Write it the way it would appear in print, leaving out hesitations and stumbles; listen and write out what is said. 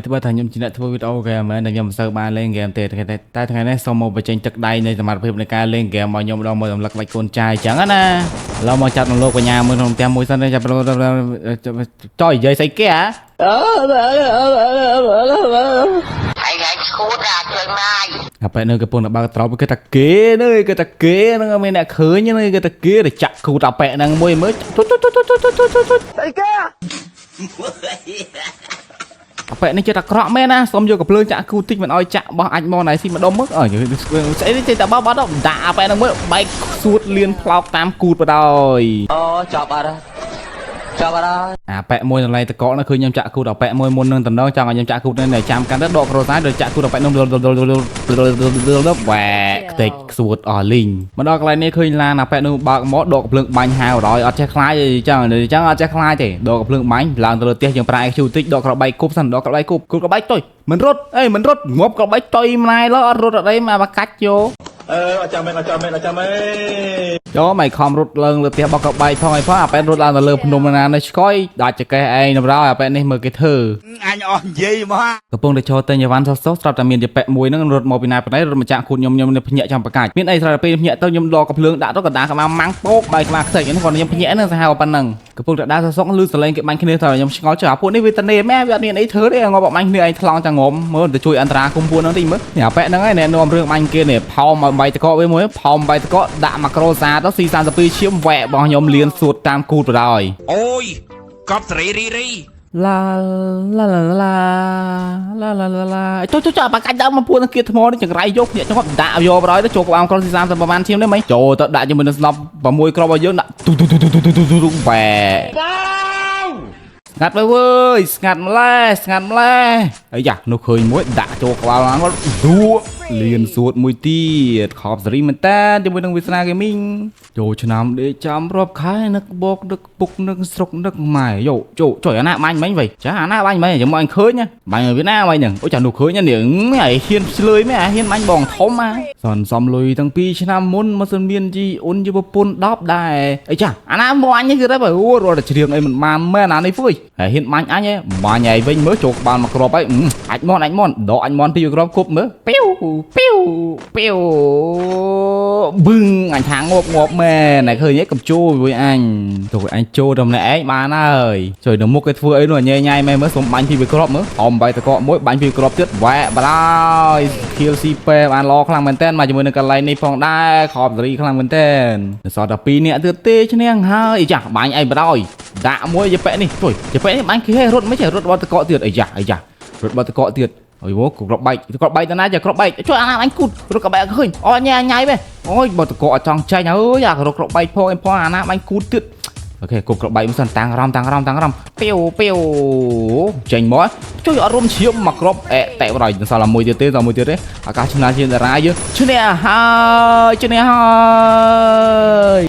ធ្វើថាខ្ញុំជាអ្នកធ្វើវីដេអូហ្គេមមែនតែខ្ញុំមិនសូវបានលេងហ្គេមទេតែថ្ងៃនេះសូមមកបញ្ចេញទឹកដៃនៃសមត្ថភាពនៃការលេងហ្គេមរបស់ខ្ញុំម្ដងមើលរំលឹកក្បាច់កូនចាយអញ្ចឹងណាឥឡូវមកចាត់ក្នុងលោកបញ្ញាមើលក្នុងផ្ទះមួយសិនចាប់ចុយនិយាយស្អីគេហ៎ថ្ងៃឈួតអាជើងណាយអាប៉ែនៅកំពុងតែបើកត្រប់គេថាគេនេះគេថាគេហ្នឹងមានអ្នកឃើញហ្នឹងគេថាគេទៅចាក់គូតអាប៉ែហ្នឹងមួយមើលស្អីគេអាប៉ែនេះចិត្តអាក្រក់មែនណាសុំយកកំភ្លើងចាក់គូតិចមិនអោយចាក់បោះអាចមកណៃស៊ីម្ដុំមើលស្អីនេះចេះតែបោះបាត់ដាក់អាប៉ែហ្នឹងមើលបែកសួតលៀនផ្លោកតាមគូតបដ ாய் អូចប់អត់ចាប់អត់អាប៉ែមួយនៅឡៃតកកនោះឃើញខ្ញុំចាក់គូតអាប៉ែមួយមុននឹងតំណងចង់ឲ្យខ្ញុំចាក់គូតនេះចាំកាន់ទៅដកក្រូសាយទៅចាក់គូតអាប៉ែនោះវ៉ែខ្ទេចសួតអស់លីងមកដល់កន្លែងនេះឃើញឡានអាប៉ែនោះបើកមកដកកំភ្លើងបាញ់ហាវរយអត់ចេះខ្លាចទេចឹងអត់ចេះខ្លាចទេដកកំភ្លើងបាញ់ឡើងទៅលើផ្ទះយើងប្រើ IQ តិចដកក្របបែកគប់សិនដកក្របបែកគប់គប់ក្របបែកតុយមិនរត់អេមិនរត់ងាប់ក្របបែកតុយម្នាយលើអត់រត់អត់អីមកបាកាច់យកអត់ចាំមែនយកមិនខំរត់ឡើងលើផ្ទះបោកក្បែកផងអីផងអាប៉ែរត់ឡើងទៅលើភ្នំណានៅឆ្កយដាច់ចកេះឯងនៅរោអាប៉ែនេះមើលគេធ្វើអញអស់និយាយមកកំពុងតែចូលទៅញ៉ាវ៉ាន់សុសស្រាប់តែមានជាប៉ែមួយហ្នឹងរត់មកពីណាប៉ុណ្ណេះរត់មកចាក់គូតខ្ញុំនៅភ្ញាក់ចាំប្រកាច់មានអីស្រាប់តែពេលភ្ញាក់ទៅខ្ញុំដកកំភ្លើងដាក់ទៅកណ្ដាលក្បាលម៉ាំងពោកបែកក្បាលខ្ទេចហ្នឹងគាត់ខ្ញុំភ្ញាក់ហ្នឹងសាហាវប៉ុណ្ណឹងកំពុងតែដើរសុសលឺសលេងគេបាញ់គ្នាទៅខ្ញុំឆ្ងល់ចុះអាពួកនេះវាតនេមែនវាអត់មានអីធ្វើទេងាប់បាញ់គ្នាឯងថ្លង់ចាងងំមើលទៅជួយអន្តរាគមពួកហ្នឹងតិចមើលនេះអាប៉ែហ្នឹងឯងណែនាំរឿងបាញ់គេនេះផោមឲ្យបាយតកកវាមួយផោមបាយតកកដាក់ម៉ាក្រូសាទៅ C32 ឈាមវ៉ែរបស់ខ្ញុំលៀនសួតតាមគូតបដ ாய் អូយកប់សេរីឡាចូលបាកាច់ដើមមកពួនគៀតថ្មនេះចង្រៃយកភ្នាក់ចង្កប់ដាក់យកបដ ாய் ទៅចូលក្បាលក្រុម C30 ប្រហែលឈាមនេះមិនចូលទៅដាក់ជាមួយនឹងស្នប់6គ្រាប់របស់យើងដាក់ទូវ៉ែស្ងាត់ទៅវើយស្ងាត់ម្លេះអីយ៉ានោះឃើញមួយដាក់ចូលក្បាលហ្នឹងដួលៀនសួតមួយទៀតខប់សេរីមែនតាជាមួយនឹងវាសនា Gaming ចូលឆ្នាំដេកចាំរាប់ខែនឹកបោកនឹកពុកនឹកស្រុកនឹកម៉ែយកជួយអាណាបាញ់មិញវិញចាអាណាបាញ់មិញចាំមកអញឃើញបាញ់វាណាមិញហ្នឹងអូចានោះឃើញនេះហើយហ៊ានឆ្លើយមែនអាហ៊ានបាញ់បងធំសនសំលុយតាំងពីឆ្នាំមុនមកសិនមានជីអ៊ុនជាប្រពន្ធ10ដែរអីចាអាណាមកអញគឺទៅអូរត់តែច្រៀងអីមិនបានមែនអានេះហ្វុយហើយហ៊ានបាញ់អញបាញ់ឯងវិញមើលចូលក្បាលមកគ្រាប់ហើយអាចមន់ដកអញមន់ពីគ្រាប់គប់មើលពីវប៊ឹងអញថាងាប់មែនតែឃើញឯងកំជួមួយអញចូលអញចូលតែម្នាក់ឯងបានហើយជួយនៅមុខគេធ្វើអីនោះញ៉ៃមែនមើលសុំបាញ់ពីវាគ្រាប់មើលអមបាយតកកមួយបាញ់ពីគ្រាប់ទៀតវ៉ែបឡើយ kill CP បានឡខ្លាំងមែនតើមកជាមួយនឹងកន្លែងនេះផងដែរខប់សេរីខ្លាំងមែនតើសតតែ2នាក់ទៀតទេឈ្នះហើយចាបាញ់ឯងបដ ாய் ដាក់មួយយប៉ែនេះជួយយប៉ែនេះបាញ់គេរត់មិនចេះរត់បតកកទៀតអាយ៉ារត់បតកកទៀតអីវ៉គ្រាប់បែកទៅណាចាគ្រាប់បែកជួយអាណាអញគូតរត់ក្បែកឃើញអូញ៉ៃមែនអូយបតកកអត់ចង់ចាញ់អើយអាគ្រាប់បែកផងអាណាបាញ់គូតទៀតអូខេគប់គ្រាប់បែកមិនសិនតាំងរំពីវចេញមកជួយអត់រួមឈាមមកគ្រាប់តែបដ ாய் សល់មួយទៀតទេអាកាសឆ្នាជាតារាយើងឈ្នះហើយ